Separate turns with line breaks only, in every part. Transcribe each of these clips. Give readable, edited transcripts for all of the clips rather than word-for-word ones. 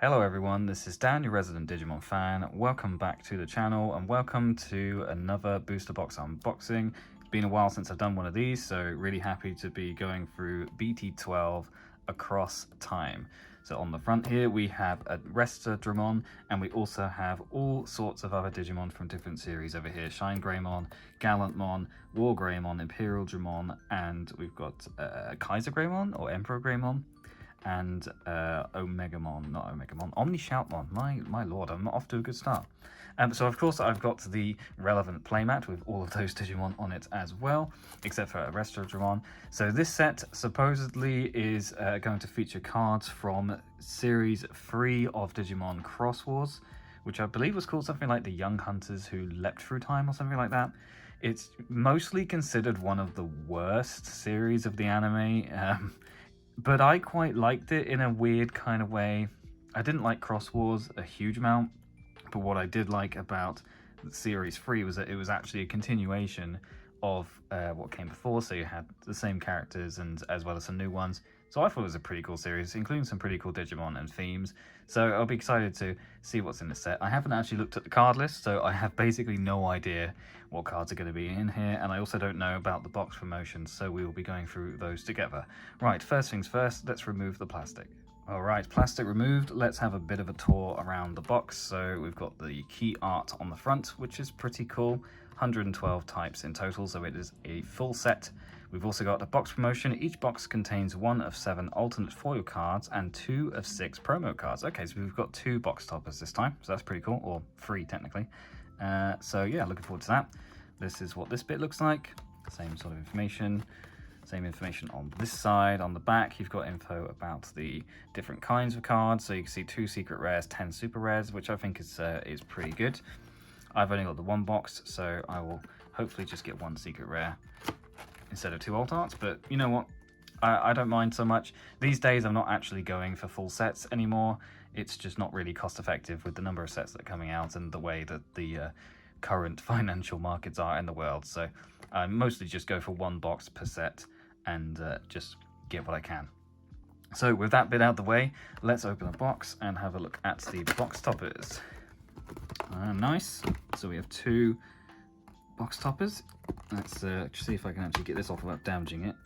Hello everyone, this is Dan, your resident Digimon fan. Welcome back to the channel and welcome to another booster box unboxing. It's been a while since I've done one of these, so really happy to be going through BT-12 across time. So on the front here we have a Digimon, and we also have all sorts of other Digimon from different series over here. Shine Greymon, Gallantmon, War Greymon, Imperial Dramon, and we've got Kaiser Greymon or Emperor Greymon. And Omegamon, not Omegamon, Omnishoutmon. My lord, I'm off to a good start. So of course I've got the relevant playmat with all of those Digimon on it as well, except for Digimon. So this set supposedly is going to feature cards from Series 3 of Digimon Cross Wars, which I believe was called something like the Young Hunters Who Leapt Through Time or something like that. It's mostly considered one of the worst series of the anime. But I quite liked it in a weird kind of way. I didn't like Cross Wars a huge amount, but what I did like about Series 3 was that it was actually a continuation of what came before, so you had the same characters and as well as some new ones. So I thought it was a pretty cool series, including some pretty cool Digimon and themes. So I'll be excited to see what's in the set. I haven't actually looked at the card list, so I have basically no idea what cards are going to be in here, and I also don't know about the box promotions, so we will be going through those together. Right, first things first, let's remove the plastic. Alright, plastic removed, let's have a bit of a tour around the box. So we've got the key art on the front, which is pretty cool. 112 types in total, so it is a full set. We've also got a box promotion. Each box contains 1 of 7 alternate foil cards and 2 of 6 promo cards. Okay, so we've got 2 box toppers this time, so that's pretty cool, or 3 technically. So yeah, looking forward to that. This is what this bit looks like. Same sort of information. Same information on this side. On the back, you've got info about the different kinds of cards. So you can see 2 secret rares, 10 super rares, which I think is pretty good. I've only got the 1 box, so I will hopefully just get 1 secret rare instead of 2 alt arts. But you know what? I don't mind so much. These days, I'm not actually going for full sets anymore. It's just not really cost effective with the number of sets that are coming out and the way that the current financial markets are in the world. So I mostly just go for 1 box per set and just get what I can. So with that bit out of the way, let's open a box and have a look at the box toppers. Nice. So we have 2 box toppers. Let's see if I can actually get this off without damaging it.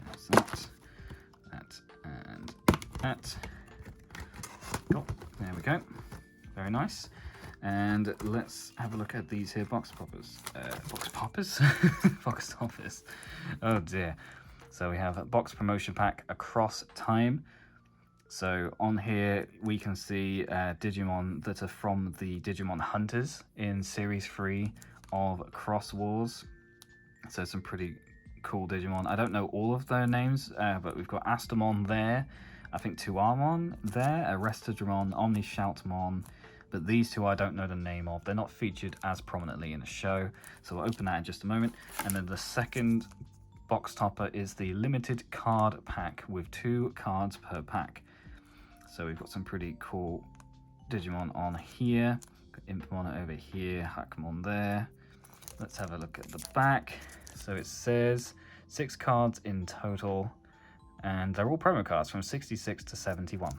There's that, and that. Oh, there we go. Very nice. And let's have a look at these here box poppers. Box poppers? Box toppers. Oh dear. So we have a box promotion pack across time. So on here we can see Digimon that are from the Digimon Hunters in Series 3 of Cross Wars. So some pretty cool Digimon. I don't know all of their names, but we've got Astamon there. I think Tuamon there, Digimon, Omnishoutmon. But these 2 I don't know the name of. They're not featured as prominently in the show. So we'll open that in just a moment. And then the second box topper is the limited card pack with 2 cards per pack. So we've got some pretty cool Digimon on here. Got Impmon over here, Hackmon there. Let's have a look at the back. So it says 6 cards in total, and they're all promo cards from 66 to 71.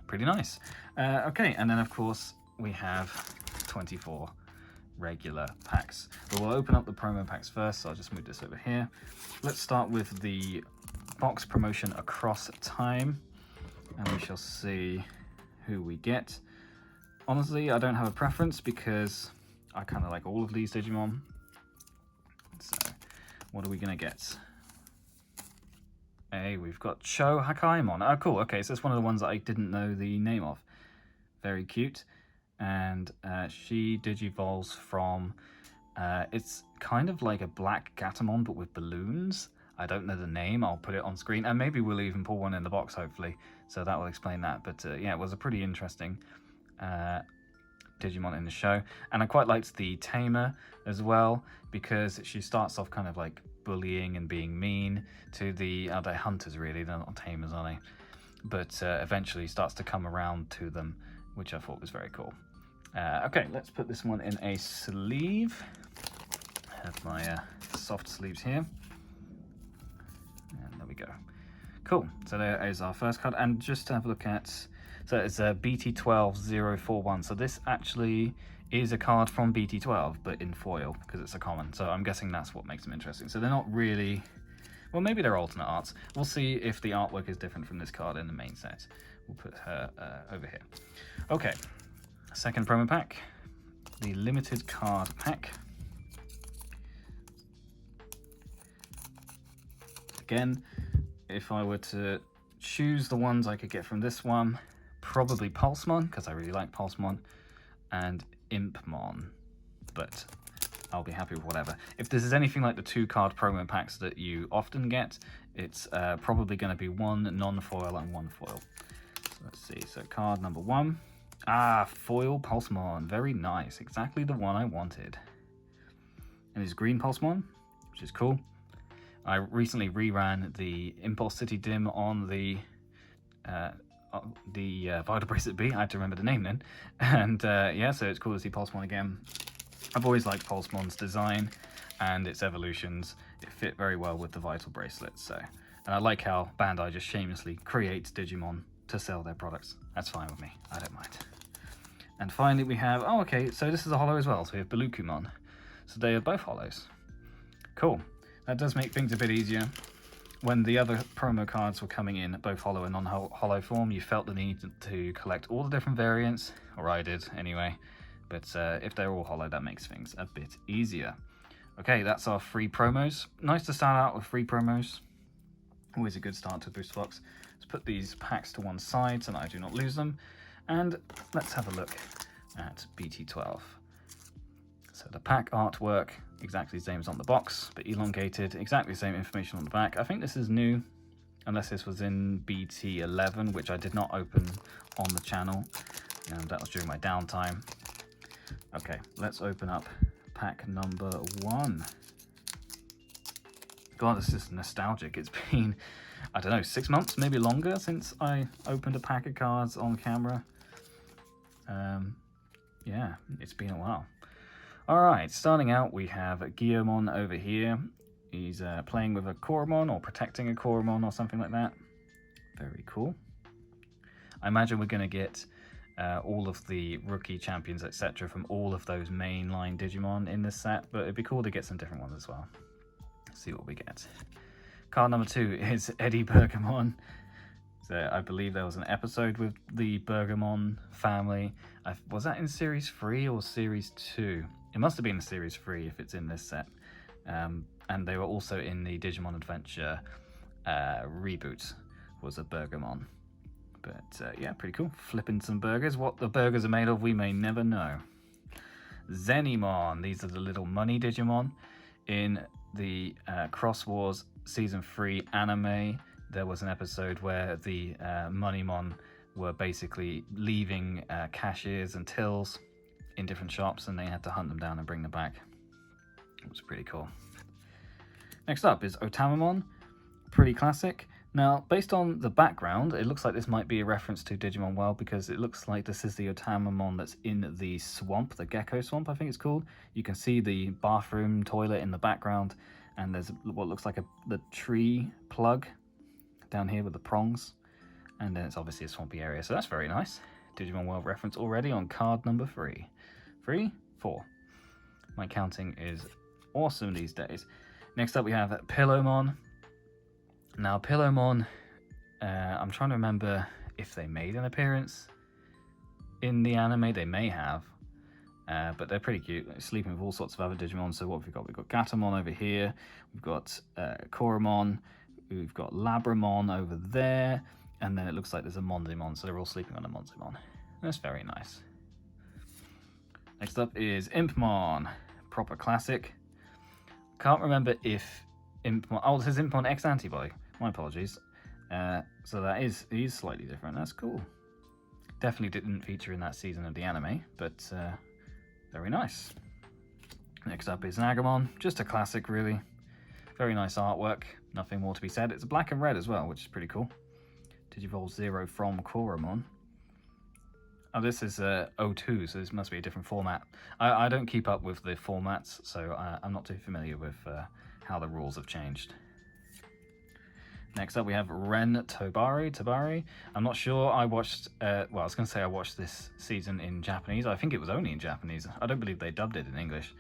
Pretty nice. Okay, and then of course we have 24 regular packs. But we'll open up the promo packs first, so I'll just move this over here. Let's start with the box promotion across time, and we shall see who we get. Honestly, I don't have a preference because I kind of like all of these Digimon. So, what are we going to get? Hey, we've got Cho Hakaimon. Oh, cool. Okay, so it's one of the ones that I didn't know the name of. Very cute. And she digivolves from... it's kind of like a black Gatomon, but with balloons. I don't know the name. I'll put it on screen. And maybe we'll even pull one in the box, hopefully. So that will explain that. But yeah, it was a pretty interesting Digimon in the show. And I quite liked the Tamer as well, because she starts off kind of like bullying and being mean to the other hunters, really. They're not tamers, are they? But eventually starts to come around to them, which I thought was very cool. Okay, let's put this one in a sleeve. I have my soft sleeves here. And there we go. Cool, so there is our first card. And just to have a look at So it's a BT-12 041. So this actually is a card from BT-12, but in foil, because it's a common. So I'm guessing that's what makes them interesting. So they're not really... Well, maybe they're alternate arts. We'll see if the artwork is different from this card in the main set. We'll put her over here. Okay, second promo pack. The limited card pack. Again, if I were to choose the ones I could get from this one, probably Pulsemon, because I really like Pulsemon, and Impmon, but I'll be happy with whatever. If this is anything like the 2-card promo packs that you often get, it's probably going to be 1 non-foil and 1 foil. So let's see, so card number 1. Ah, foil Pulsemon, very nice, exactly the one I wanted. And it's green Pulsemon, which is cool. I recently reran the Impulse City Dim on the Vital Bracelet B. I had to remember the name then. And yeah, so it's cool to see Pulsemon again. I've always liked Pulsemon's design and its evolutions. It fit very well with the Vital Bracelet. So, and I like how Bandai just shamelessly creates Digimon to sell their products. That's fine with me. I don't mind. And finally we have, oh okay, so this is a holo as well. So we have Balukumon. So they are both holos. Cool. That does make things a bit easier. When the other promo cards were coming in, both holo and non-holo form, you felt the need to collect all the different variants, or I did anyway. But if they're all holo, that makes things a bit easier. Okay, that's our free promos. Nice to start out with free promos. Always a good start to a booster box. Let's put these packs to one side so that I do not lose them. And let's have a look at BT-12. So the pack artwork, exactly the same as on the box, but elongated, exactly the same information on the back. I think this is new, unless this was in BT-11, which I did not open on the channel. That was during my downtime. Okay, let's open up pack number 1. God, this is nostalgic. It's been, I don't know, 6 months, maybe longer, since I opened a pack of cards on camera. Yeah, it's been a while. Alright, starting out we have Guillemon over here. He's playing with a Koromon or protecting a Koromon or something like that. Very cool. I imagine we're going to get all of the rookie champions, etc. from all of those mainline Digimon in this set, but it'd be cool to get some different ones as well. Let's see what we get. Card number 2 is Eddie Bergamon. So I believe there was an episode with the Bergamon family. Was that in Series 3 or Series 2? It must have been Series 3 if it's in this set. And they were also in the Digimon Adventure reboot, was a Bergamon. But yeah, pretty cool. Flipping some burgers. What the burgers are made of, we may never know. Zenimon. These are the little money Digimon. In the Cross Wars Season 3 anime, there was an episode where the Moneymon were basically leaving cashiers and tills in different shops, and they had to hunt them down and bring them back. It was pretty cool. Next up is Otamamon. Pretty classic. Now, based on the background, it looks like this might be a reference to Digimon World, because it looks like this is the Otamamon that's in the swamp, the Gecko Swamp, I think it's called. You can see the bathroom toilet in the background, and there's what looks like the tree plug down here with the prongs, and then it's obviously a swampy area, so that's very nice. Digimon World reference already on card number 3. 3? 4. My counting is awesome these days. Next up we have Pillowmon. Now Pillowmon, I'm trying to remember if they made an appearance in the anime. They may have, but they're pretty cute. They're sleeping with all sorts of other Digimon. So what have we got? We've got Gatomon over here, we've got Koromon, we've got Labramon over there, and then it looks like there's a Monzimon, so they're all sleeping on a Monzimon. That's very nice. Next up is Impmon, proper classic. Can't remember if Impmon, oh, this is Impmon X Antibody. My apologies. So that is, he is slightly different. That's cool. Definitely didn't feature in that season of the anime, but very nice. Next up is Nagamon, just a classic really. Very nice artwork, nothing more to be said. It's black and red as well, which is pretty cool. Digivolve 0 from Koromon. Oh, this is 02, so this must be a different format. I don't keep up with the formats, so I'm not too familiar with how the rules have changed. Next up, we have Ren Tabari. I'm not sure. I watched, well, I was going to say I watched this season in Japanese. I think it was only in Japanese. I don't believe they dubbed it in English.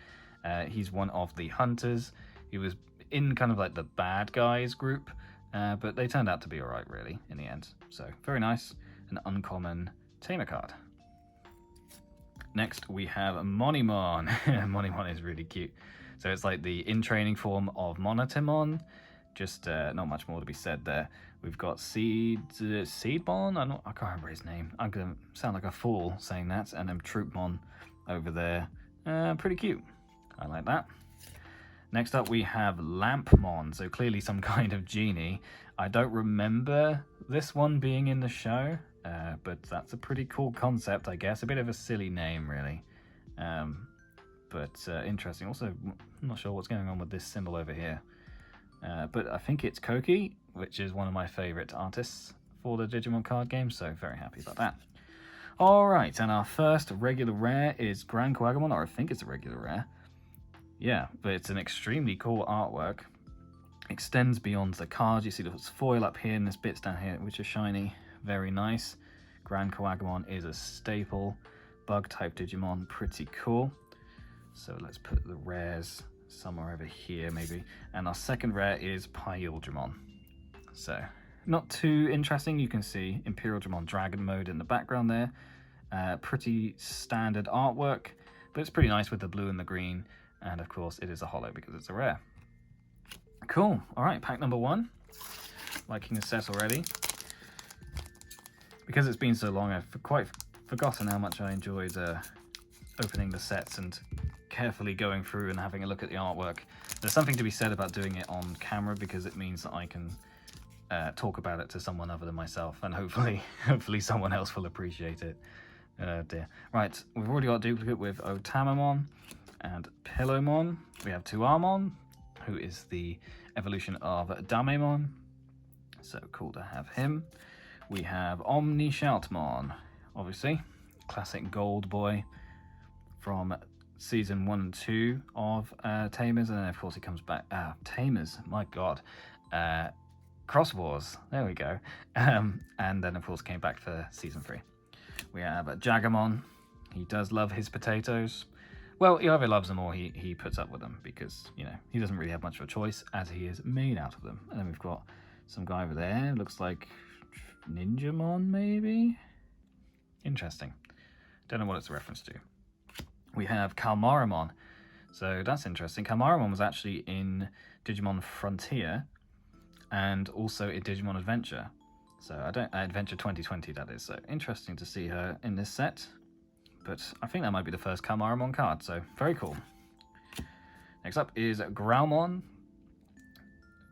He's one of the hunters. He was in kind of like the bad guys group, but they turned out to be alright, really, in the end. So, very nice. An uncommon tamer card. Next, we have Monimon. Monimon is really cute. So, it's like the in-training form of Monotimon. Just not much more to be said there. We've got Seedmon. I can't remember his name. I'm gonna sound like a fool saying that. And then Troopmon over there. Pretty cute. I like that. Next up, we have Lampmon. So clearly some kind of genie. I don't remember this one being in the show, but that's a pretty cool concept, I guess. A bit of a silly name, really. But interesting. Also, I'm not sure what's going on with this symbol over here. But I think it's Koki, which is one of my favourite artists for the Digimon card game, so very happy about that. Alright, and our first regular rare is Grand Quagamon, or I think it's a regular rare. Yeah, but it's an extremely cool artwork. Extends beyond the card. You see the foil up here and there's bits down here which are shiny. Very nice. Grand Quagamon is a staple. Bug-type Digimon, pretty cool. So let's put the rares somewhere over here maybe. And our second rare is Pyildramon. So not too interesting. You can see Imperial Dramon Dragon mode in the background there. Pretty standard artwork, but it's pretty nice with the blue and the green. And of course it is a holo because it's a rare. Cool. All right, pack number 1. Liking the set already. Because it's been so long, I've quite forgotten how much I enjoyed opening the sets and carefully going through and having a look at the artwork. There's something to be said about doing it on camera because it means that I can talk about it to someone other than myself, and hopefully someone else will appreciate it. Dear. Right, we've already got a duplicate with Otamamon and Pillowmon. We have Tuamon, who is the evolution of Damemon. So cool to have him. We have Omni Shoutmon, obviously. Classic gold boy from season 1 and 2 of Tamers, and then of course he comes back. Tamers, my god. Cross Wars, there we go. And then of course came back for season 3. We have Jagamon. He does love his potatoes. Well, he either loves them or he puts up with them because, you know, he doesn't really have much of a choice as he is made out of them. And then we've got some guy over there, looks like Ninjamon maybe? Interesting. Don't know what it's a reference to. We have Kalmaramon. So that's interesting. Kalmaramon was actually in Digimon Frontier and also in Digimon Adventure. So Adventure 2020 that is. So interesting to see her in this set. But I think that might be the first Kalmaramon card, so very cool. Next up is Growlmon.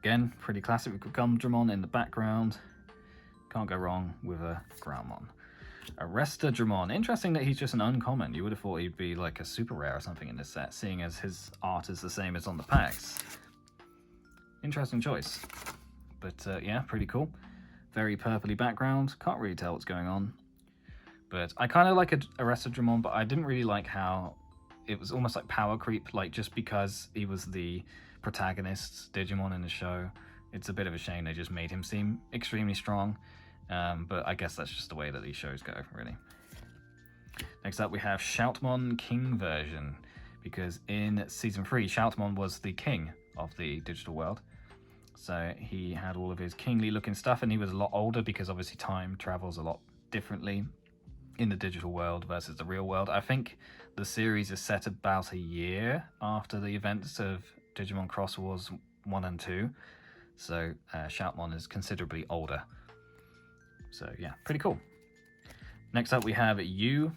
Again, pretty classic. We've got Gumdramon in the background. Can't go wrong with a Growlmon. Arrestadramon. Interesting that he's just an uncommon. You would have thought he'd be like a super rare or something in this set, seeing as his art is the same as on the packs. Interesting choice. But yeah, pretty cool. Very purpley background. Can't really tell what's going on. But I kind of like Arrestadramon, but I didn't really like how it was almost like power creep, like just because he was the protagonist Digimon in the show. It's a bit of a shame they just made him seem extremely strong. But I guess that's just the way that these shows go, really. Next up, we have Shoutmon King version, because in Season 3, Shoutmon was the king of the digital world. So he had all of his kingly looking stuff, and he was a lot older because obviously time travels a lot differently in the digital world versus the real world. I think the series is set about a year after the events of Digimon Cross Wars 1 and 2. So Shoutmon is considerably older. So yeah, pretty cool. Next up we have Yu,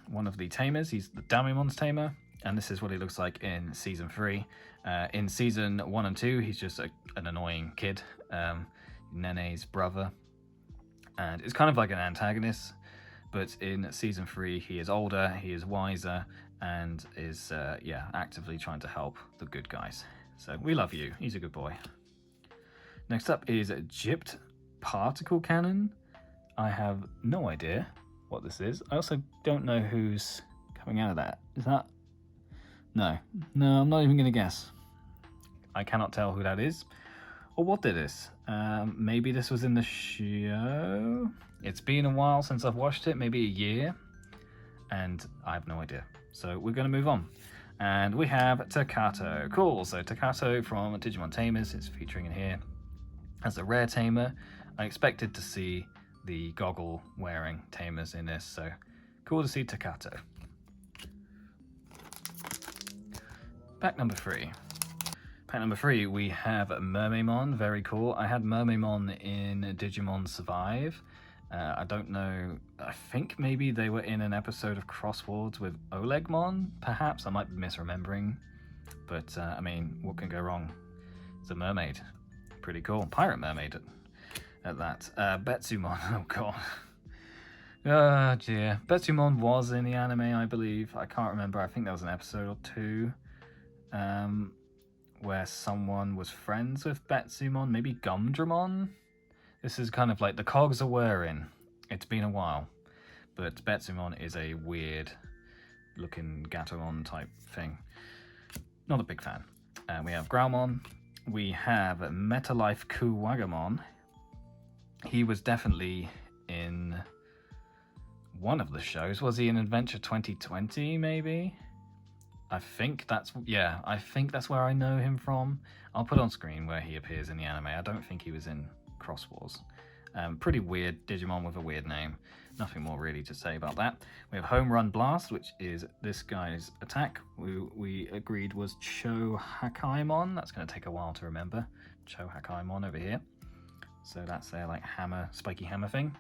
one of the tamers. He's the Damemon's tamer, and this is what he looks like in Season 3. In Season 1 and 2, he's just an annoying kid, Nene's brother. And it's kind of like an antagonist. But in Season 3, he is older, he is wiser, and is, actively trying to help the good guys. So we love you. He's a good boy. Next up is Gypt Particle Cannon. I have no idea what this is. I also don't know who's coming out of that. Is that... No, I'm not even going to guess. I cannot tell who that is Or what did this? Maybe this was in the show? It's been a while since I've watched it, maybe a year, and I have no idea. So we're going to move on. And we have Takato. Cool, so Takato from Digimon Tamers is featuring in here as a rare tamer. I expected to see the goggle wearing tamers in this, so cool to see Takato. Pack number 3. Pack number 3, we have Mermaimon, very cool. I had Mermaimon in Digimon Survive. I don't know, I think maybe they were in an episode of Crosswords with Olegmon, perhaps. I might be misremembering, but I mean, what can go wrong? It's a mermaid. Pretty cool. Pirate mermaid at that. Betsumon, oh god. Oh dear. Betsumon was in the anime, I believe. I can't remember. I think there was an episode or two where someone was friends with Betsumon, maybe Gumdramon? This is kind of like the cogs are whirring. It's been a while. But Betsumon is a weird looking Gatomon type thing. Not a big fan. We have Growlmon. We have Metalife Kuwagamon. He was definitely in one of the shows. Was he in Adventure 2020, maybe? I think that's where I know him from. I'll put on screen where he appears in the anime. I don't think he was in Cross Wars. Pretty weird Digimon with a weird name. Nothing more really to say about that. We have Home Run Blast, which is this guy's attack. We agreed was Cho Hakaimon. That's going to take a while to remember. Cho Hakaimon over here. So that's their like hammer, spiky hammer thing.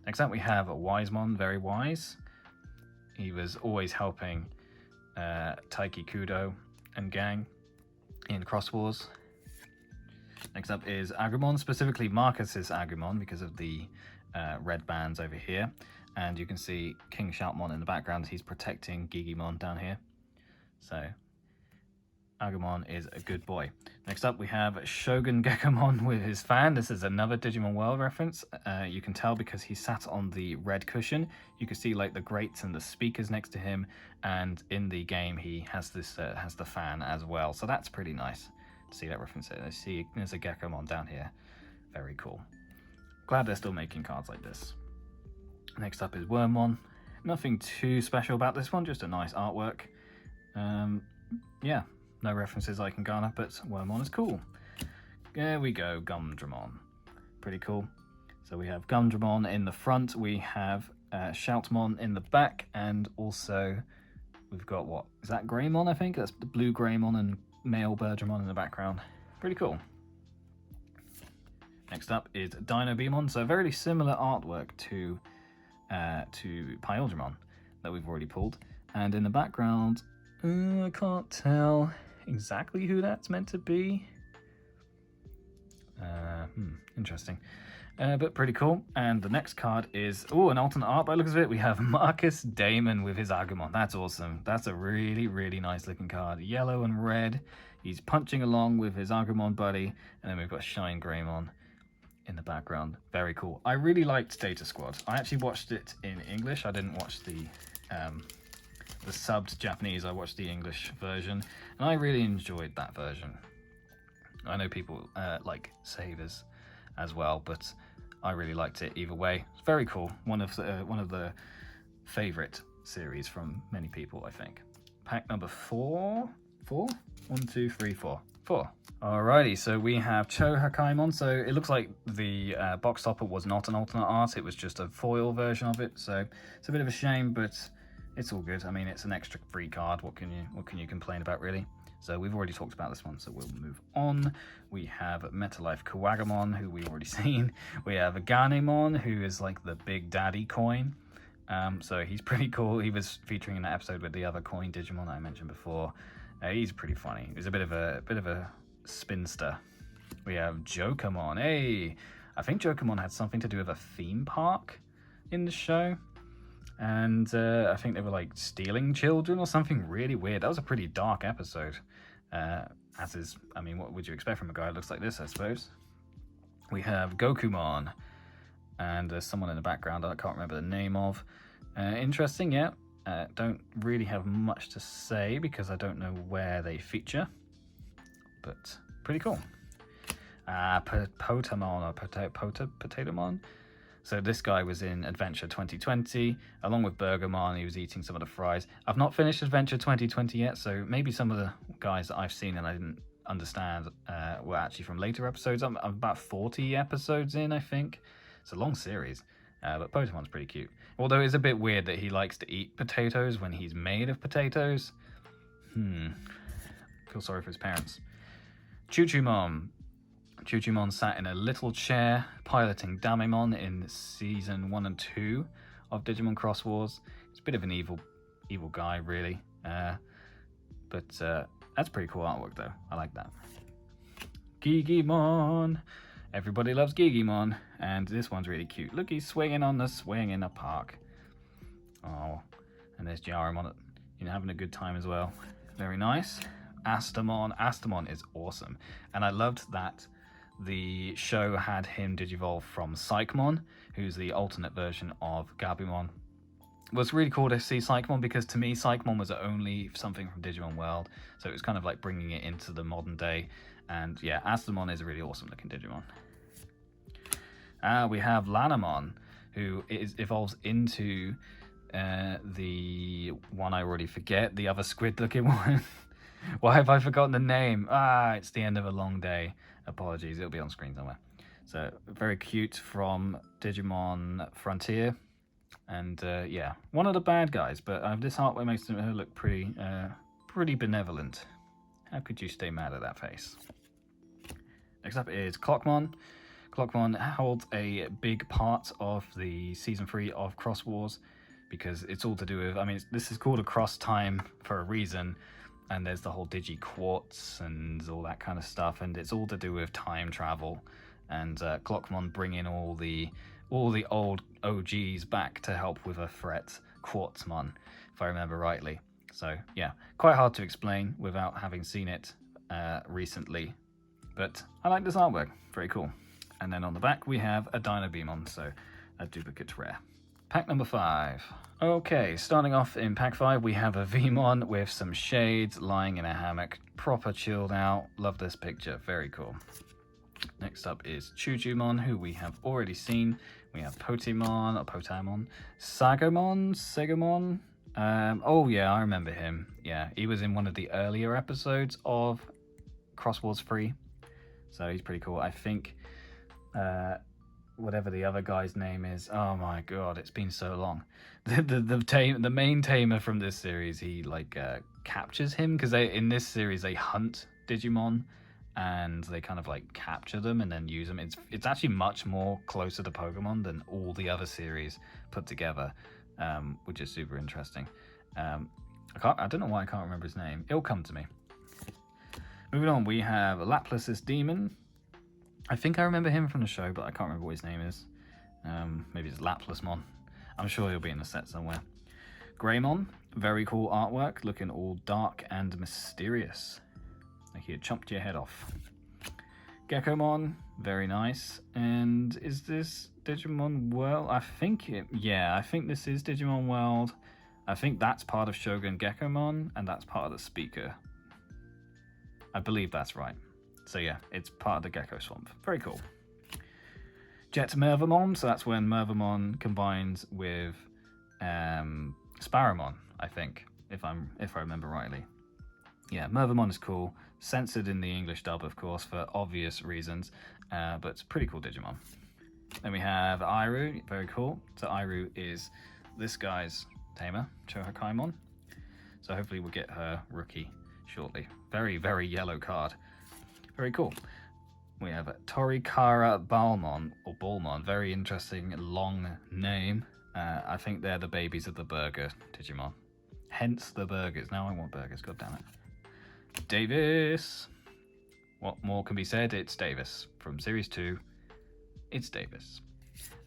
Next up we have Wisemon, very wise. He was always helping Taiki Kudo and gang in Cross Wars. Next up is Agumon, specifically Marcus's Agumon because of the red bands over here. And you can see King Shoutmon in the background. He's protecting Gigimon down here. So Agumon is a good boy. Next up we have Shogun Gekomon with his fan. This is another Digimon World reference. You can tell because he sat on the red cushion. You can see like the grates and the speakers next to him, and in the game he has this has the fan as well. So that's pretty nice to see that reference there. I see there's a Gekomon down here. Very cool. Glad they're still making cards like this. Next up is Wormmon. Nothing too special about this one, just a nice artwork. Yeah. No references I can garner, but Wormmon is cool. There we go, Gumdramon. Pretty cool. So we have Gumdramon in the front, we have Shoutmon in the back, and also we've got, what, is that Greymon, I think? That's the blue Greymon and male Birdramon in the background. Pretty cool. Next up is Dinobemon, so very similar artwork to Pyldramon that we've already pulled. And in the background, I can't tell exactly who that's meant to be. Interesting. But pretty cool. And the next card is, an alternate art by the looks of it. We have Marcus Damon with his Agumon. That's awesome. That's a really, really nice looking card. Yellow and red. He's punching along with his Agumon buddy. And then we've got Shine Greymon in the background. Very cool. I really liked Data Squad. I actually watched it in English. I didn't watch the subbed Japanese. I watched the English version, and I really enjoyed that version. I know people like Savers as well, but I really liked it either way. It's very cool. One of the favorite series from many people, I think. Pack number 4. 4? 1, 2, 3, 4. 4. Alrighty, so we have Cho Hakaimon. So it looks like the box topper was not an alternate art, it was just a foil version of it. So it's a bit of a shame, but it's all good. I mean, it's an extra free card. What can you complain about, really? So we've already talked about this one, so we'll move on. We have Metalife Kuwagamon, who we've already seen. We have Ganemon, who is like the Big Daddy coin. So he's pretty cool. He was featuring in that episode with the other coin Digimon that I mentioned before. He's pretty funny. He's a bit of a spinster. We have Jokamon. Hey, I think Jokamon had something to do with a theme park in the show. And I think they were like stealing children or something really weird. That was a pretty dark episode. As is, I mean, what would you expect from a guy who looks like this, I suppose? We have Gokumon. And there's someone in the background I can't remember the name of. Interesting, yeah. Don't really have much to say because I don't know where they feature. But pretty cool. Potamon or Potatomon. So this guy was in Adventure 2020, along with Burgermon. He was eating some of the fries. I've not finished Adventure 2020 yet, so maybe some of the guys that I've seen and I didn't understand were actually from later episodes. I'm about 40 episodes in, I think. It's a long series, but Potamon's pretty cute. Although it's a bit weird that he likes to eat potatoes when he's made of potatoes. Feel sorry for his parents. Choo-Choo-Mon. Choo-Choo-Mon sat in a little chair piloting Damemon in season 1 and 2 of Digimon Cross Wars. He's a bit of an evil guy, really. But that's pretty cool artwork, though. I like that. Gigimon. Everybody loves Gigimon, and this one's really cute. Look, he's swinging on the swing in the park. Oh, and there's Jaromon, having a good time as well. Very nice. Astamon. Astamon is awesome, and I loved that the show had him digivolve from Psychmon, who's the alternate version of Gabumon. It was really cool to see Psychmon because to me Psychmon was only something from Digimon World, so it was kind of like bringing it into the modern day. And yeah, Astamon is a really awesome looking Digimon. We have Lanamon, who evolves into the one I already forget, the other squid looking one. Why have I forgotten the name? It's the end of a long day. Apologies, it'll be on screen somewhere. So very cute from Digimon Frontier. And yeah, one of the bad guys, but this artwork makes her look pretty benevolent. How could you stay mad at that face? Next up is Clockmon. Clockmon holds a big part of the season 3 of Cross Wars because it's all to do with, this is called a cross time for a reason, and there's the whole Digi Quartz and all that kind of stuff, and it's all to do with time travel. And Clockmon bring in all the old OGs back to help with a threat, Quartzmon, if I remember rightly. So yeah, quite hard to explain without having seen it recently. But I like this artwork, very cool. And then on the back we have a Dynabemon, so a duplicate rare. Pack number 5. Okay, starting off in pack 5, we have a Vmon with some shades lying in a hammock, proper chilled out. Love this picture, very cool. Next up is Choo-Choo-Mon, who we have already seen. We have Potamon, Sagomon. Oh yeah, I remember him. Yeah, he was in one of the earlier episodes of Cross Wars 3, so he's pretty cool. I think whatever the other guy's name is. Oh my god, it's been so long. The main tamer from this series, he captures him because in this series they hunt Digimon and they kind of capture them and then use them. It's actually much more closer to Pokemon than all the other series put together, which is super interesting. I don't know why I can't remember his name. It'll come to me. Moving on, we have Laplace's Demon. I think I remember him from the show, but I can't remember what his name is. Maybe it's Laplasmon. I'm sure he'll be in the set somewhere. Greymon, very cool artwork, looking all dark and mysterious. Like he had chomped your head off. Geckomon, very nice. And is this Digimon World? I think this is Digimon World. I think that's part of Shogun Geckomon, and that's part of the speaker. I believe that's right. So yeah, it's part of the Gecko Swamp. Very cool. Jet Mervamon, so that's when Mervamon combines with Sparrowmon, I think, if I remember rightly. Yeah, Mervamon is cool. Censored in the English dub, of course, for obvious reasons, but it's a pretty cool Digimon. Then we have Iru, very cool. So Iru is this guy's tamer, Chohakaimon. So hopefully we'll get her rookie shortly. Very, very yellow card. Very cool. We have Torikara Balmon, or Balmon, very interesting long name. I think they're the babies of the burger Digimon. Hence the burgers. Now I want burgers, god damn it. Davis. What more can be said? It's Davis. From Series 2, it's Davis.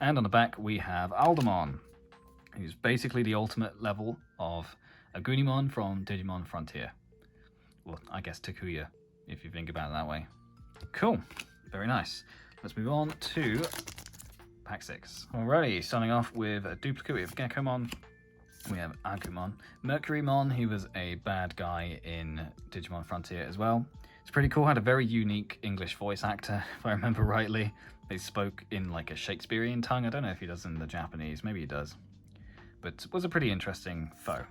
And on the back we have Aldemon, who's basically the ultimate level of Agunimon from Digimon Frontier. Well, I guess Takuya, if you think about it that way. Cool. Very nice. Let's move on to pack 6. Alrighty, starting off with a duplicate. We have Geckomon. We have Agumon. Mercurymon, he was a bad guy in Digimon Frontier as well. It's pretty cool. Had a very unique English voice actor, if I remember rightly. They spoke in like a Shakespearean tongue. I don't know if he does in the Japanese. Maybe he does. But it was a pretty interesting foe.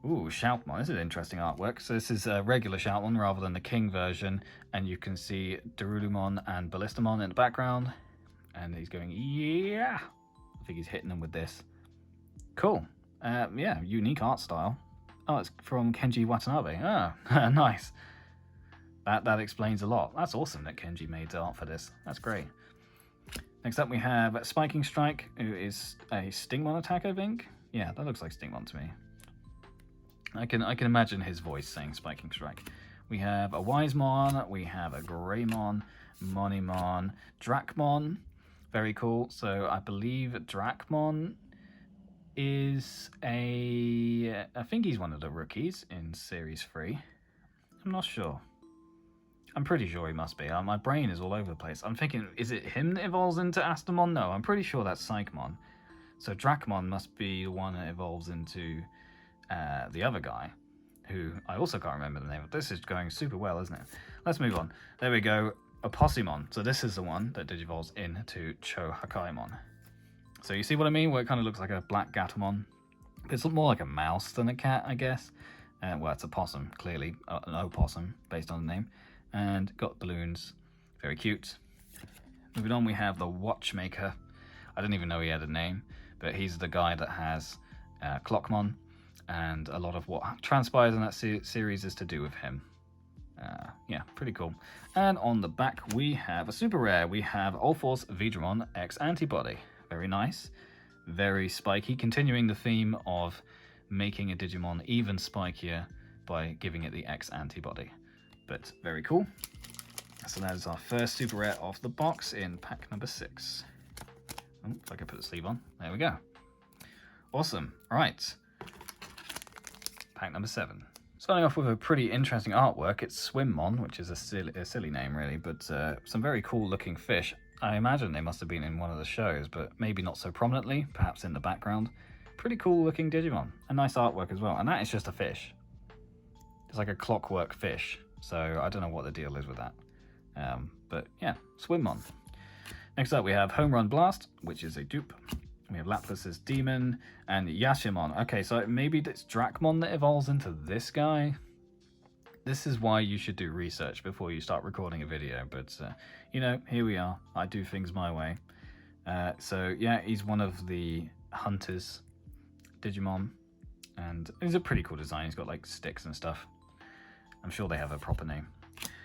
Ooh, Shoutmon. This is interesting artwork. So this is a regular Shoutmon rather than the King version. And you can see Darulumon and Ballistamon in the background. And he's going, yeah! I think he's hitting them with this. Cool. Yeah, unique art style. Oh, it's from Kenji Watanabe. Ah, nice. That explains a lot. That's awesome that Kenji made art for this. That's great. Next up we have Spiking Strike, who is a Stingmon attack, I think. Yeah, that looks like Stingmon to me. I can imagine his voice saying Spiking Strike. We have a Wisemon, we have a Greymon, Monimon, Dracmon. Very cool. So I believe Dracmon is I think he's one of the rookies in Series 3. I'm not sure. I'm pretty sure he must be. My brain is all over the place. I'm thinking, is it him that evolves into Astamon? No, I'm pretty sure that's Psychmon. So Dracmon must be the one that evolves into the other guy, who I also can't remember the name of. This is going super well, isn't it? Let's move on. There we go. Opossumon. So this is the one that digivolves into Chohakaimon. So you see what I mean? Where it kind of looks like a black Gatomon. It's more like a mouse than a cat, I guess. Well, it's a possum, clearly. An opossum, based on the name. And got balloons. Very cute. Moving on, we have the Watchmaker. I didn't even know he had a name, but he's the guy that has Clockmon, and a lot of what transpires in that series is to do with him. Yeah, pretty cool. And on the back, we have a super rare. We have Ulforce Vidramon X Antibody. Very nice. Very spiky, continuing the theme of making a Digimon even spikier by giving it the X Antibody. But very cool. So that is our first super rare off the box in pack number 6. Oh, if I can put the sleeve on. There we go. Awesome. Right. Pack number 7. Starting off with a pretty interesting artwork. It's Swimmon, which is a silly name really, but some very cool looking fish. I imagine they must have been in one of the shows, but maybe not so prominently, perhaps in the background. Pretty cool looking Digimon. A nice artwork as well. And that is just a fish. It's like a clockwork fish. So I don't know what the deal is with that. But yeah, Swimmon. Next up we have Home Run Blast, which is a dupe. We have Laplas's Demon and Yashimon. Okay, so maybe it's Dracmon that evolves into this guy. This is why you should do research before you start recording a video. But, you know, here we are. I do things my way. So, yeah, he's one of the hunters, Digimon. And he's a pretty cool design. He's got, like, sticks and stuff. I'm sure they have a proper name.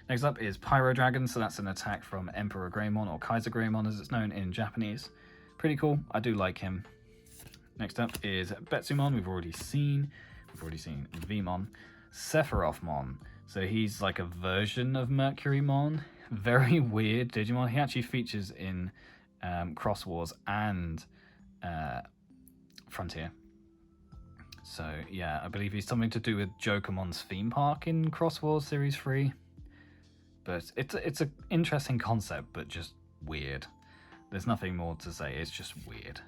Next up is Pyro Dragon. So that's an attack from Emperor Greymon, or Kaiser Greymon as it's known in Japanese. Pretty cool. I do like him. Next up is Betsumon. We've already seen Vmon. Sephirothmon. So he's like a version of Mercurymon. Very weird Digimon. He actually features in Cross Wars and Frontier. So yeah, I believe he's something to do with Jokermon's theme park in Cross Wars Series 3. But it's an interesting concept, but just weird. There's nothing more to say, it's just weird.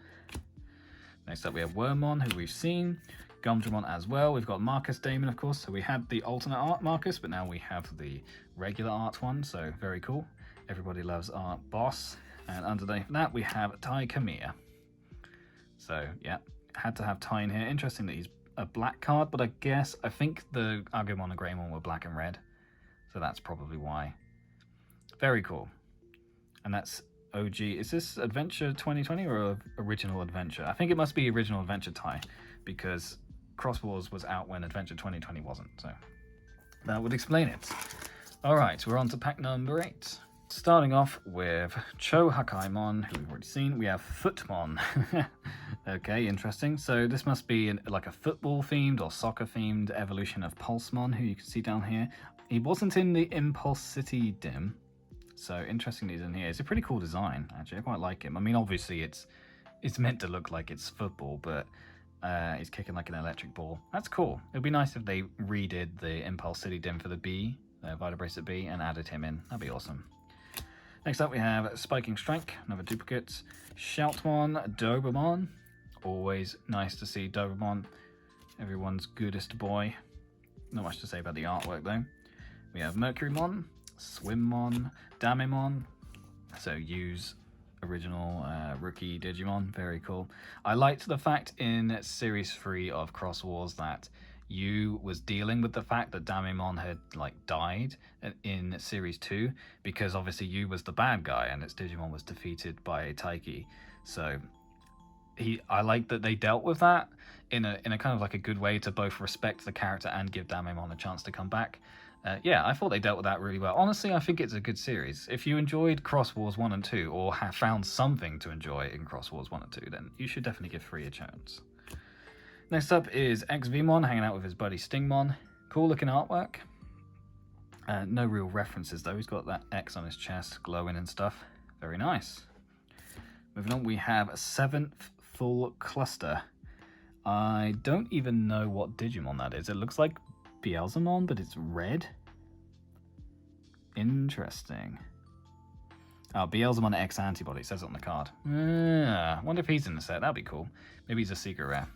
Next up we have Wormmon, who we've seen. Gumdramon as well. We've got Marcus Damon, of course. So we had the alternate art Marcus, but now we have the regular art one, so very cool. Everybody loves our boss. And underneath that we have Tai Kamiya. So yeah, had to have Tai in here. Interesting that he's a black card, but I think the Agumon and Greymon were black and red. So that's probably why. Very cool. And that's OG. Is this Adventure 2020 or Original Adventure? I think it must be Original Adventure Tai, because Cross Wars was out when Adventure 2020 wasn't, so that would explain it. Alright, we're on to pack number 8. Starting off with Chohakaimon, who we've already seen. We have Footmon. Okay, interesting. So this must be like a football-themed or soccer-themed evolution of Pulsemon, who you can see down here. He wasn't in the Impulse City Dim, so interesting he's in here. It's a pretty cool design, actually. I quite like him. I mean, obviously it's meant to look like it's football, but he's kicking like an electric ball. That's cool. It would be nice if they redid the Impulse City Dim for the B, Vital Bracelet B, and added him in. That'd be awesome. Next up we have Spiking Strike, another duplicate. Shoutmon, Dobermon. Always nice to see Dobermon. Everyone's goodest boy. Not much to say about the artwork though. We have Mercurymon, Swimmon, Damimon. So use original rookie Digimon, very cool. I liked the fact in Series 3 of Cross Wars that you was dealing with the fact that Damimon had like died in Series 2, because obviously you was the bad guy and its Digimon was defeated by Taiki. So I like that they dealt with that in a kind of like a good way to both respect the character and give Damimon a chance to come back. Yeah, I thought they dealt with that really well. Honestly, I think it's a good series. If you enjoyed Cross Wars 1 and 2, or have found something to enjoy in Cross Wars 1 and 2, then you should definitely give 3 a chance. Next up is XVmon hanging out with his buddy Stingmon. Cool looking artwork. No real references though. He's got that X on his chest glowing and stuff. Very nice. Moving on, we have a 7th full cluster. I don't even know what Digimon that is. It looks like Beelzemon, but it's red. Interesting. Oh, Beelzemon X antibody, it says it on the card. I wonder if he's in the set. That'd be cool. Maybe he's a secret rare.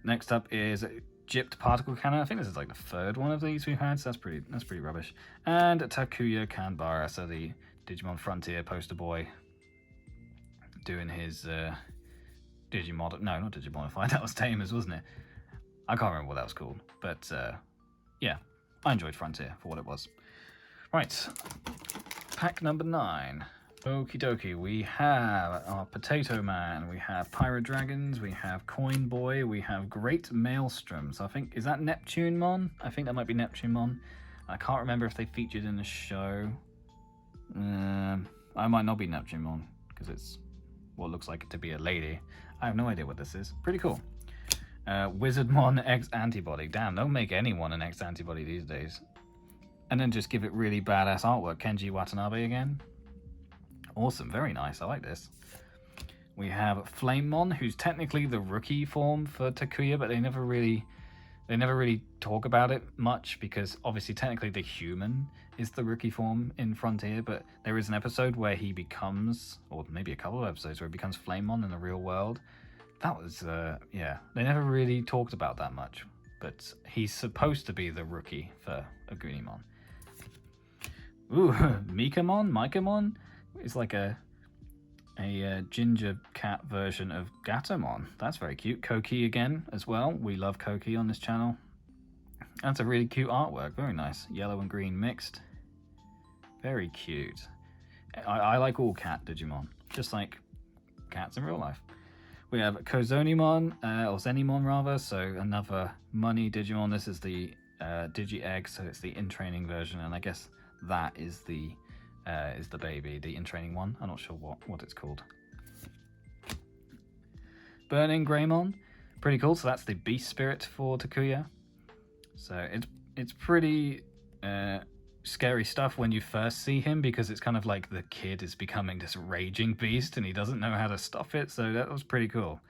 Next up is Gypped Particle Cannon. I think this is like the 3rd one of these we've had, so that's pretty rubbish. And Takuya Kanbara, so the Digimon Frontier poster boy doing his Digimon. No, not Digimodify. That was Tamers, wasn't it? I can't remember what that was called, but yeah, I enjoyed Frontier for what it was. Right, pack number 9. Okie dokie, we have our Potato Man, we have Pyro Dragons, we have Coin Boy, we have Great Maelstrom. So I think, is that Neptunemon? I think that might be Neptunemon. I can't remember if they featured in the show. I might not be Neptunemon, because it's what looks like it to be a lady. I have no idea what this is. Pretty cool. Wizardmon X Antibody. Damn, don't make anyone an X Antibody these days. And then just give it really badass artwork. Kenji Watanabe again. Awesome, very nice. I like this. We have Flamemon, who's technically the rookie form for Takuya, but they never really talk about it much, because obviously technically the human is the rookie form in Frontier, but there is an episode where he becomes, or maybe a couple of episodes where he becomes Flamemon in the real world. That was, yeah, they never really talked about that much, but he's supposed to be the rookie for Agunimon. Ooh, Mikamon is like a ginger cat version of Gatomon. That's very cute. Koki again as well. We love Koki on this channel. That's a really cute artwork. Very nice. Yellow and green mixed. Very cute. I like all cat Digimon, just like cats in real life. We have Kozonimon, or Zenimon rather, so another money Digimon. This is the Digi-Egg, so it's the in-training version, and I guess that is the baby, the in-training one. I'm not sure what it's called. Burning Greymon, pretty cool. So that's the beast spirit for Takuya. So it's pretty scary stuff when you first see him, because it's kind of like the kid is becoming this raging beast and he doesn't know how to stop it. So that was pretty cool.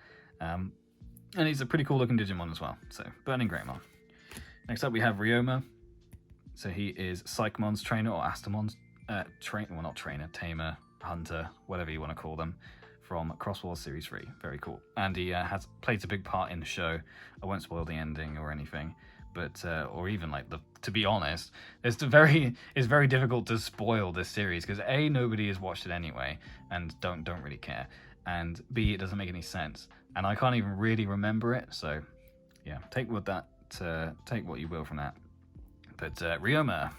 And he's a pretty cool looking Digimon as well. So Burning Greymon. Next up we have Ryoma. So he is Psychmon's trainer, or Astamon's tamer, hunter, whatever you want to call them, from Cross Wars Series 3. Very cool. And he has played a big part in the show. I won't spoil the ending or anything, but or even like to be honest, it's very difficult to spoil this series, because A, nobody has watched it anyway and don't really care, and B, it doesn't make any sense, and I can't even really remember it. So yeah, take what you will from that. But Ryoma.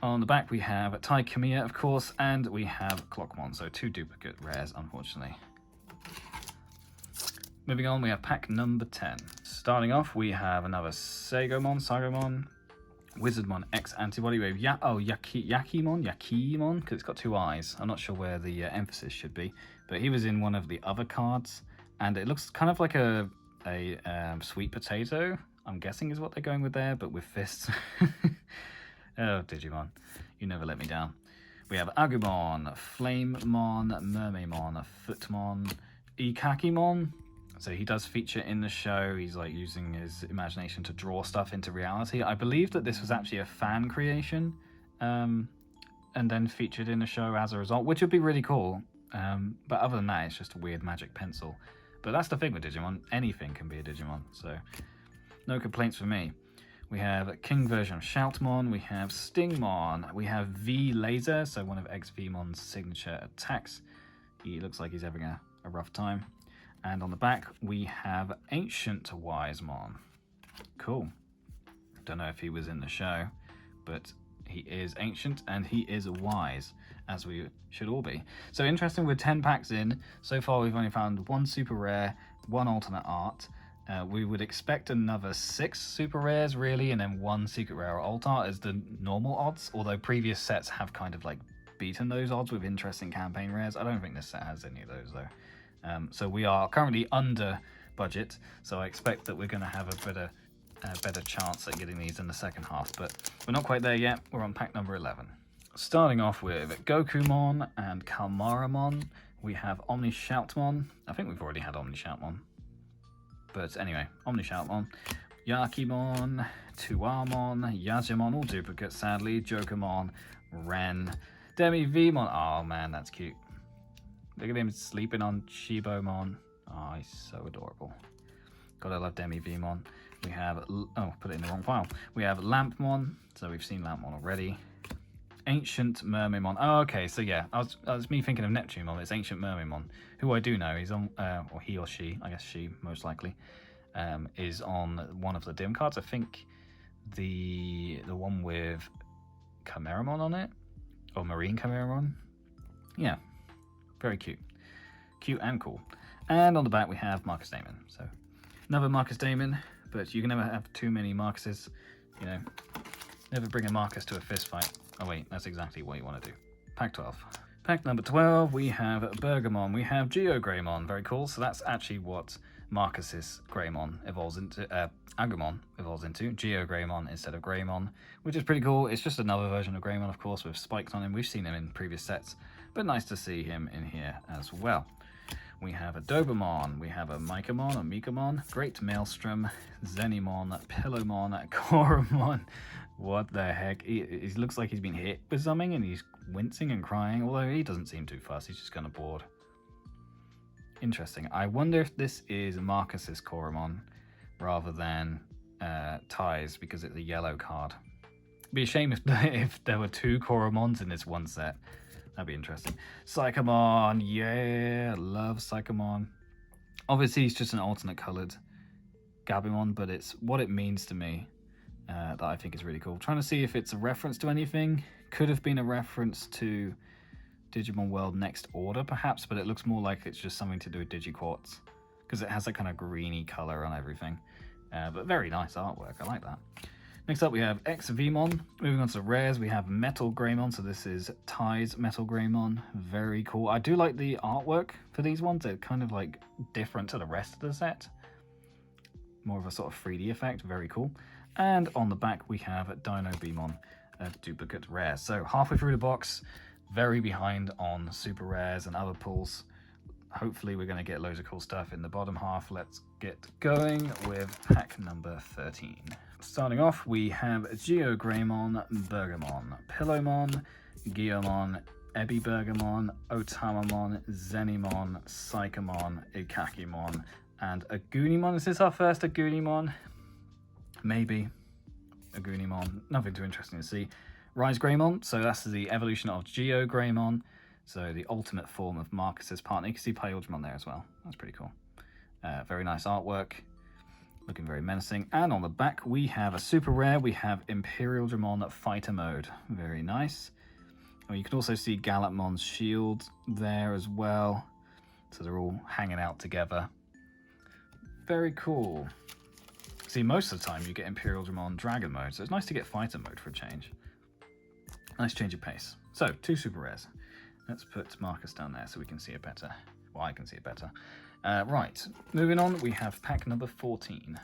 On the back we have Tai Kamiya, of course, and we have Clockmon, so 2 duplicate rares, unfortunately. Moving on, we have pack number 10. Starting off, we have another Sagomon, Wizardmon X Antibody. We have Yakimon, because it's got 2 eyes. I'm not sure where the emphasis should be, but he was in one of the other cards, and it looks kind of like a sweet potato, I'm guessing is what they're going with there, but with fists. Oh, Digimon, you never let me down. We have Agumon, Flamemon, Mermaimon, Footmon, Ikakimon. So he does feature in the show. He's like using his imagination to draw stuff into reality. I believe that this was actually a fan creation, and then featured in the show as a result, which would be really cool. But other than that, it's just a weird magic pencil. But that's the thing with Digimon. Anything can be a Digimon, so no complaints from me. We have King version of Shoutmon, we have Stingmon, we have V Laser, so one of X-Vmon's signature attacks. He looks like he's having a rough time. And on the back, we have Ancient Wisemon. Cool. Don't know if he was in the show, but he is ancient and he is wise, as we should all be. So interesting, we're 10 packs in. So far, we've only found 1 super rare, 1 alternate art. We would expect another 6 super rares, really, and then 1 secret rare or alt art as the normal odds, although previous sets have kind of like beaten those odds with interesting campaign rares. I don't think this set has any of those, though. So we are currently under budget, so I expect that we're going to have a better chance at getting these in the second half, but we're not quite there yet. We're on pack number 11. Starting off with Gokumon and Kalmaramon, we have Omni Shoutmon. I think we've already had Omni Shoutmon, but anyway, Omni Shoutmon, Yakimon, Tuamon, Yajimon, all duplicates sadly, Jokermon, Ren, Demi Vmon. Oh man, that's cute. Look at him sleeping on Shibomon. Oh, he's so adorable. God, I love Demi Vmon. We have, oh, put it in the wrong file. We have Lampmon, so we've seen Lampmon already. Ancient Mermaidmon. Oh, okay, so yeah, I was me thinking of Neptunemon. It's Ancient Mermaidmon, who I do know. He's on, or he or she, I guess she most likely, is on one of the dim cards. I think the one with Chimeramon on it, or Marine Chimeramon. Yeah, very cute. Cute and cool. And on the back we have Marcus Damon. So another Marcus Damon, but you can never have too many Marcuses, you know. Never bring a Marcus to a fist fight. Oh wait, that's exactly what you want to do. Pack 12. Pack number 12, we have Bergamon, we have Geogreymon, very cool. So that's actually what Marcus's Greymon evolves into, Agumon evolves into, Geogreymon instead of Greymon, which is pretty cool. It's just another version of Greymon, of course, with spikes on him. We've seen him in previous sets, but nice to see him in here as well. We have a Dobamon, we have a Mycamon, a Mikamon, Great Maelstrom, Zenimon, Pillowmon, Koromon. What the heck? He looks like he's been hit with something and he's wincing and crying, although he doesn't seem too fussed, he's just kind of bored. Interesting. I wonder if this is Marcus's Koromon rather than Ty's, because it's a yellow card. It'd be a shame if there were 2 Koromons in this one set. That'd be interesting. Psychomon, yeah, love Psychomon. Obviously, it's just an alternate coloured Gabumon, but it's what it means to me that I think is really cool. Trying to see if it's a reference to anything. Could have been a reference to Digimon World Next Order, perhaps, but it looks more like it's just something to do with Digiquartz, because it has a kind of greeny colour on everything. But very nice artwork, I like that. Next up we have X-Vmon. Moving on to the rares, we have Metal Greymon. So this is Ty's Metal Greymon. Very cool. I do like the artwork for these ones. They're kind of like different to the rest of the set. More of a sort of 3D effect. Very cool. And on the back we have Dino Beamon, a duplicate rare. So halfway through the box, very behind on super rares and other pulls. Hopefully we're going to get loads of cool stuff in the bottom half. Let's get going with pack number 13. Starting off, we have Geogreymon, Bergamon, Pillowmon, Guillaumon, Ebibergamon, Otamamon, Zenimon, Psychomon, Ikakimon, and Agunimon. Is this our first Agunimon? Maybe. Agunimon. Nothing too interesting to see. Rise Greymon, so that's the evolution of Geogreymon. So the ultimate form of Marcus's partner. You can see Pyldramon there as well. That's pretty cool. Very nice artwork. Looking very menacing. And on the back we have a super rare. We have Imperial Dramon Fighter Mode. Very nice. And you can also see Gallantmon's shield there as well. So they're all hanging out together. Very cool. See, most of the time you get Imperial Dramon Dragon Mode. So it's nice to get Fighter Mode for a change. Nice change of pace. So 2 super rares. Let's put Marcus down there so we can see it better. Well, I can see it better. Right, moving on, we have pack number 14.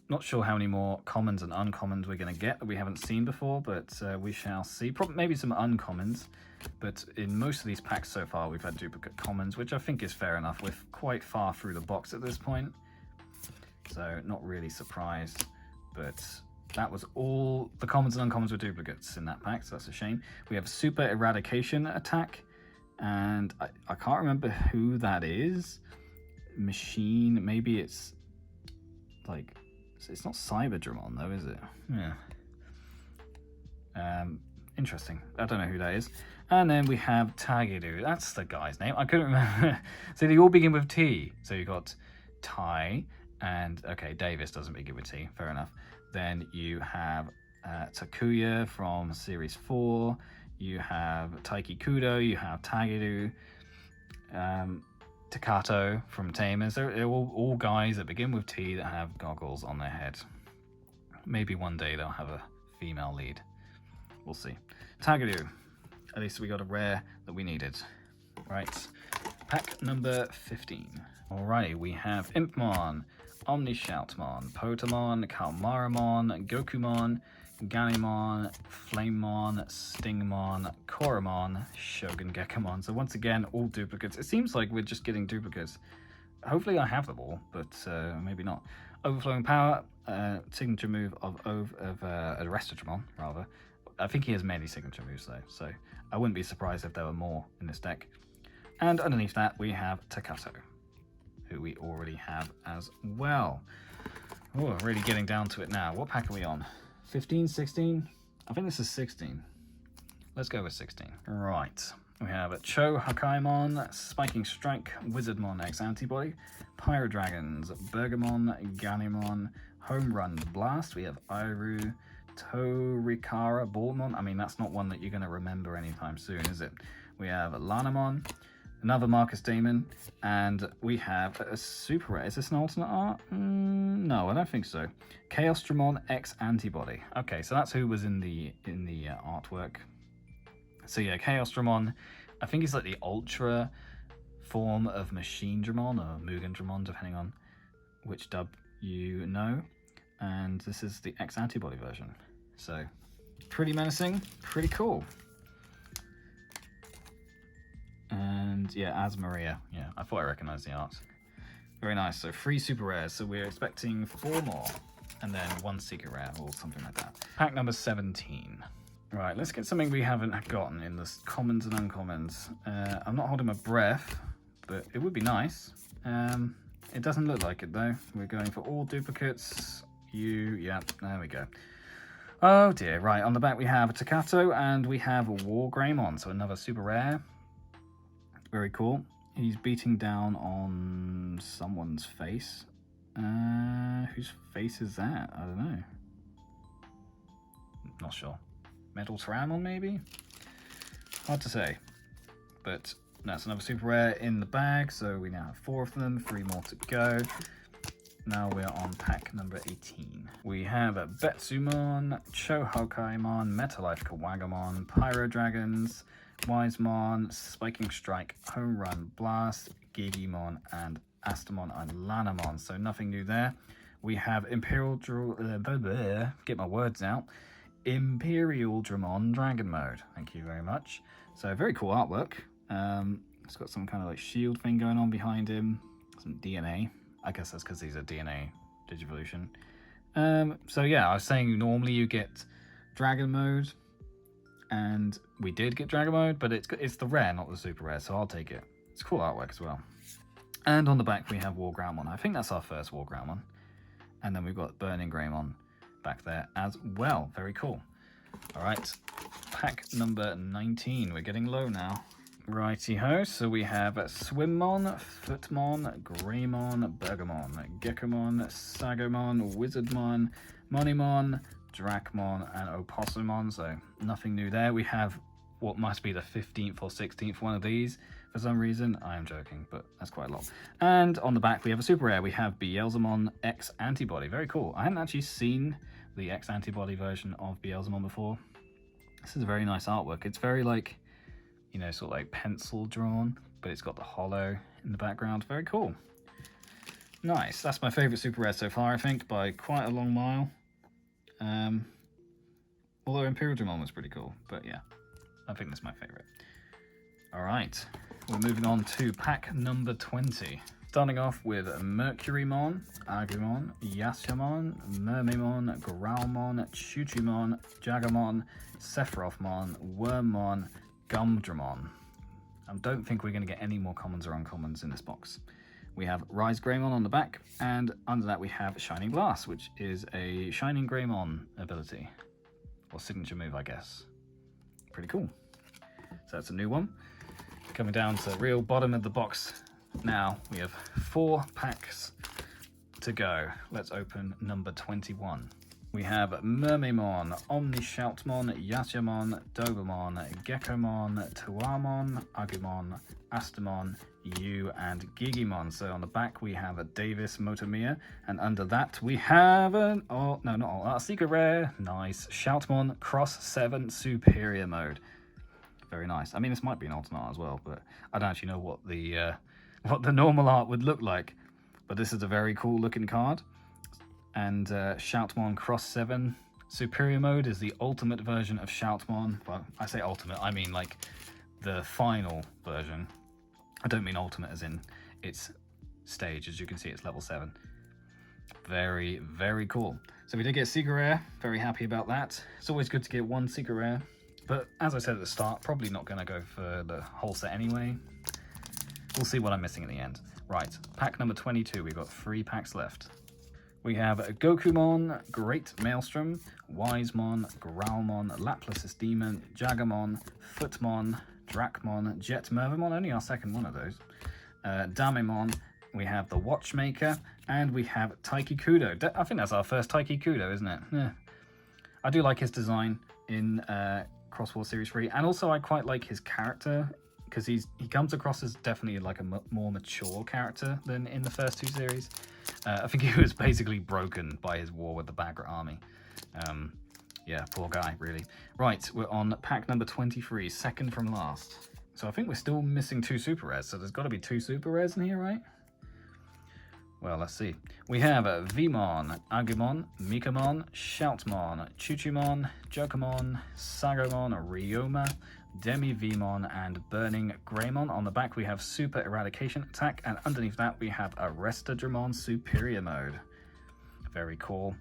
Not sure how many more commons and uncommons we're going to get that we haven't seen before, but we shall see. Probably maybe some uncommons, but in most of these packs so far we've had duplicate commons, which I think is fair enough. We're quite far through the box at this point, so not really surprised, but that was all the commons and uncommons were duplicates in that pack, so that's a shame. We have a Super Eradication attack, and I can't remember who that is. Machine, maybe it's like It's not Cyberdramon though, is it? Yeah. Interesting. I don't know who that is. And then we have Tagiru. That's the guy's name. I couldn't remember. So they all begin with T. So you got Tai, and okay, Davis doesn't begin with T. Fair enough. Then you have Takuya from Series 4. You have Taiki Kudo. You have Tagiru. Takato from Tamers. They're all guys that begin with T that have goggles on their head. Maybe one day they'll have a female lead. We'll see. Tagiru. At least we got a rare that we needed. Right. Pack number 15. Alrighty, we have Impmon, Omnishoutmon, Potamon, Kalmaramon, Gokumon, Ganimon, Flamemon, Stingmon, Koromon, Shogun Gekamon. So once again, all duplicates. It seems like we're just getting duplicates. Hopefully I have them all, but maybe not. Overflowing Power, signature move of Arrestadramon, rather. I think he has many signature moves though, so I wouldn't be surprised if there were more in this deck. And underneath that we have Takato, who we already have as well. Oh, really getting down to it now. What pack are we on? 15, 16? I think this is 16. Let's go with 16. Right. We have a Cho Hakaimon, Spiking Strike, Wizardmon X Antibody, Pyro Dragons, Bergamon, Ganimon, Home Run Blast. We have Iru, Torikara, Ballmon. I mean, that's not one that you're going to remember anytime soon, is it? We have Lanamon, another Marcus Damon, and we have a super rare. Is this an alternate art? No, I don't think so. Chaosdramon X Antibody. Okay, so that's who was in the artwork. So yeah, Chaosdramon, I think it's like the ultra form of Machine Dramon or Mugen Dramon, depending on which dub you know. And this is the X Antibody version. So pretty menacing, pretty cool. And yeah, as Maria. Yeah, I thought I recognized the art. Very nice. So 3 super rares. So we're expecting 4 more. And then 1 secret rare or something like that. Pack number 17. Right, let's get something we haven't gotten in the commons and uncommons. I'm not holding my breath, but it would be nice. It doesn't look like it though. We're going for all duplicates. Yeah, there we go. Oh dear, right, on the back we have Takato and we have War Greymon, so another super rare. Very cool. He's beating down on someone's face. Whose face is that? I don't know. Not sure. Metal Tyrannon maybe? Hard to say. But that's another super rare in the bag, so we now have 4 of them, 3 more to go. Now we're on pack number 18. We have a Betsumon, Chohokaimon, Metalife Kawagamon, Pyro Dragons, Wisemon, Spiking Strike, Home Run Blast, Gigimon, and Astamon and Lanamon. So nothing new there. We have Imperial get my words out. Imperial Dramon Dragon Mode. Thank you very much. So very cool artwork. It's got some kind of like shield thing going on behind him. Some DNA. I guess that's because he's a DNA Digivolution. So yeah, I was saying normally you get Dragon Mode, and we did get Dragon Mode, but it's the rare, not the super rare, so I'll take it. It's cool artwork as well. And on the back we have War Groundmon. I think that's our first War Groundmon. And then we've got Burning Greymon back there as well. Very cool. All right, pack number 19. We're getting low now. Righty-ho, so we have Swimmon, Footmon, Greymon, Bergamon, Gekomon, Sagomon, Wizardmon, Monimon, Dracmon, and Opossumon, so nothing new there. We have what must be the 15th or 16th one of these for some reason. I am joking, but that's quite a lot. And on the back we have a super rare. We have Beelzemon X Antibody. Very cool. I hadn't actually seen the X Antibody version of Beelzemon before. This is a very nice artwork. It's very like, you know, sort of like pencil drawn, but it's got the hollow in the background. Very cool. Nice. That's my favorite super rare so far, I think, by quite a long mile. Although Imperial Dramon was pretty cool, but yeah, I think that's my favorite. All right, we're moving on to pack number 20. Starting off with Mercurymon, Agumon, Yasyamon, Mermaimon, Growlmon, Chuchumon, Jagamon, Sephirothmon, Wormmon, Gumdramon. I don't think we're going to get any more commons or uncommons in this box. We have Rise Greymon on the back, and under that we have Shining Glass, which is a Shining Greymon ability, or signature move, I guess. Pretty cool. So that's a new one. Coming down to the real bottom of the box now, we have 4 packs to go. Let's open number 21. We have Mermaimon, Omnishoutmon, Yatyamon, Dobermon, Gekomon, Tuamon, Agumon, Astamon, Yu, and Gigimon. So on the back we have a Davis Motomiya, and under that we have an secret rare, nice, Shoutmon Cross 7 Superior Mode. Very nice. I mean, this might be an alternate art as well, but I don't actually know what the normal art would look like. But this is a very cool looking card. And Shoutmon Cross 7 Superior Mode is the ultimate version of Shoutmon. Well, I say ultimate, I mean like the final version. I don't mean ultimate as in its stage. As you can see, it's level 7. Very, very cool. So we did get a secret rare. Very happy about that. It's always good to get one secret rare. But as I said at the start, probably not going to go for the whole set anyway. We'll see what I'm missing in the end. Right, pack number 22. We've got 3 packs left. We have Gokumon, Great Maelstrom, Wisemon, Growlmon, Laplace's Demon, Jagamon, Footmon, Drakmon, Jet Mervamon, only our second one of those, Damemon, we have the Watchmaker, and we have Taiki Kudo. I think that's our first Taiki Kudo, isn't it? Yeah. I do like his design in Cross War Series 3, and also I quite like his character, because he comes across as definitely like a more mature character than in the first 2 series. I think he was basically broken by his war with the Bagra army. Yeah, poor guy, really. Right, we're on pack number 23, second from last. So I think we're still missing 2 super rares, so there's got to be 2 super rares in here, right? Well, let's see. We have Vmon, Agumon, Mikamon, Shoutmon, Chuchumon, Jokamon, Sagomon, Ryoma, Demi-Vmon, and Burning Greymon. On the back we have Super Eradication Attack, and underneath that we have Arrestadramon Superior Mode. Very cool.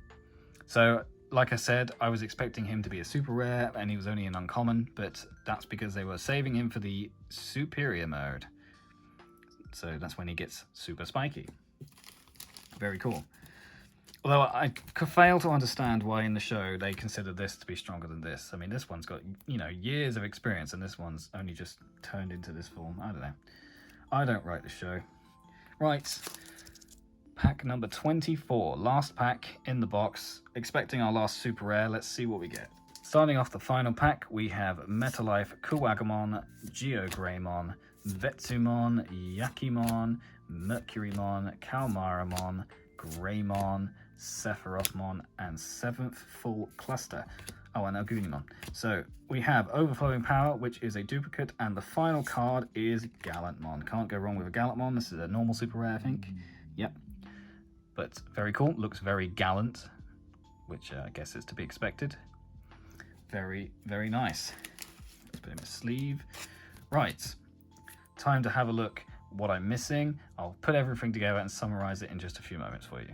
So, like I said, I was expecting him to be a super rare, and he was only an uncommon, but that's because they were saving him for the Superior Mode. So that's when he gets super spiky. Very cool. Although I could fail to understand why in the show they consider this to be stronger than this. I mean, this one's got, you know, years of experience, and this one's only just turned into this form. I don't know. I don't write the show. Right. Pack number 24. Last pack in the box. Expecting our last super rare. Let's see what we get. Starting off the final pack, we have Metalife Kuwagamon, Geogreymon, Vetsumon, Yakimon, Mercurymon, Kalmaramon, Greymon, Sephirothmon, and 7th full cluster. Oh, and Agunimon. So we have Overflowing Power, which is a duplicate, and the final card is Gallantmon. Can't go wrong with a Gallantmon. This is a normal super rare, I think. Yep. But very cool. Looks very gallant, which I guess is to be expected. Very, very nice. Let's put him in a sleeve. Right. Time to have a look what I'm missing. I'll put everything together and summarize it in just a few moments for you.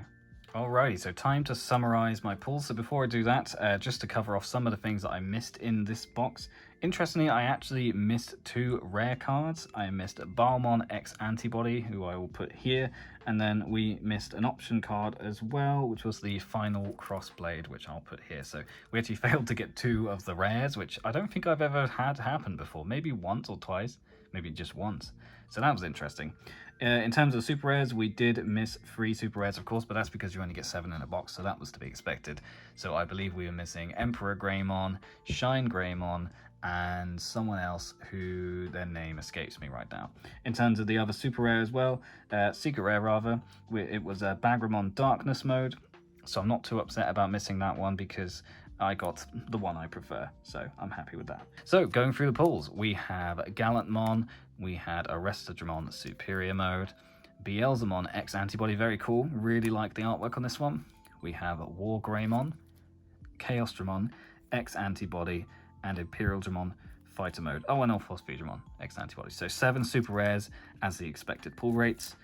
Alrighty, so time to summarize my pulls. So before I do that, just to cover off some of the things that I missed in this box. Interestingly, I actually missed 2 rare cards. I missed Balmon X Antibody, who I will put here, and then we missed an option card as well, which was the Final Crossblade, which I'll put here. So we actually failed to get 2 of the rares, which I don't think I've ever had happen before. Maybe once or twice, maybe just once. So that was interesting. In terms of super rares, we did miss 3 super rares, of course, but that's because you only get 7 in a box, so that was to be expected. So I believe we were missing Emperor Greymon, Shine Greymon, and someone else who their name escapes me right now. In terms of the other super rare as well, secret rare rather, it was a Bagramon Darkness mode, so I'm not too upset about missing that one because I got the one I prefer, so I'm happy with that. So going through the pulls, we have Gallantmon, we had Arrestadramon Superior Mode, Beelzemon X Antibody, very cool, really like the artwork on this one. We have War Greymon, Chaosdramon X Antibody, and Imperial Dramon Fighter Mode. Oh, and Orphosphedramon X Antibody. So 7 super rares as the expected pull rates.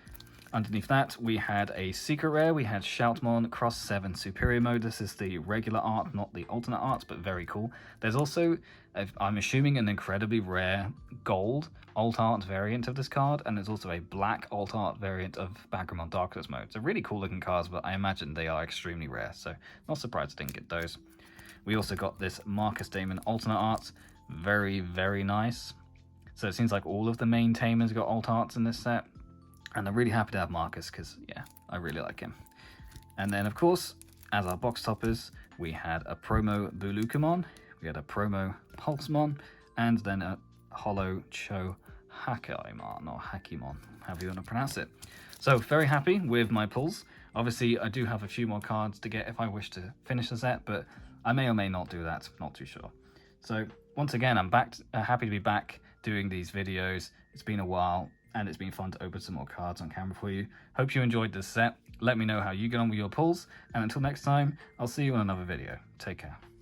Underneath that, we had a secret rare. We had Shoutmon Cross 7 Superior Mode. This is the regular art, not the alternate art, but very cool. There's also, I'm assuming, an incredibly rare gold alt art variant of this card, and there's also a black alt art variant of Bagramon Darkness Mode. So really cool looking cards, but I imagine they are extremely rare, so not surprised I didn't get those. We also got this Marcus Damon alternate art. Very, very nice. So it seems like all of the main tamers got alt arts in this set. And I'm really happy to have Marcus because, yeah, I really like him. And then, of course, as our box toppers, we had a promo Bulukamon, we had a promo Pulsemon, and then a holo Cho Hakaimon, or Hakimon, however you want to pronounce it. So, very happy with my pulls. Obviously, I do have a few more cards to get if I wish to finish the set, but I may or may not do that, not too sure. So, once again, I'm back, happy to be back doing these videos. It's been a while, and it's been fun to open some more cards on camera for you. Hope you enjoyed this set. Let me know how you get on with your pulls, and until next time, I'll see you in another video. Take care.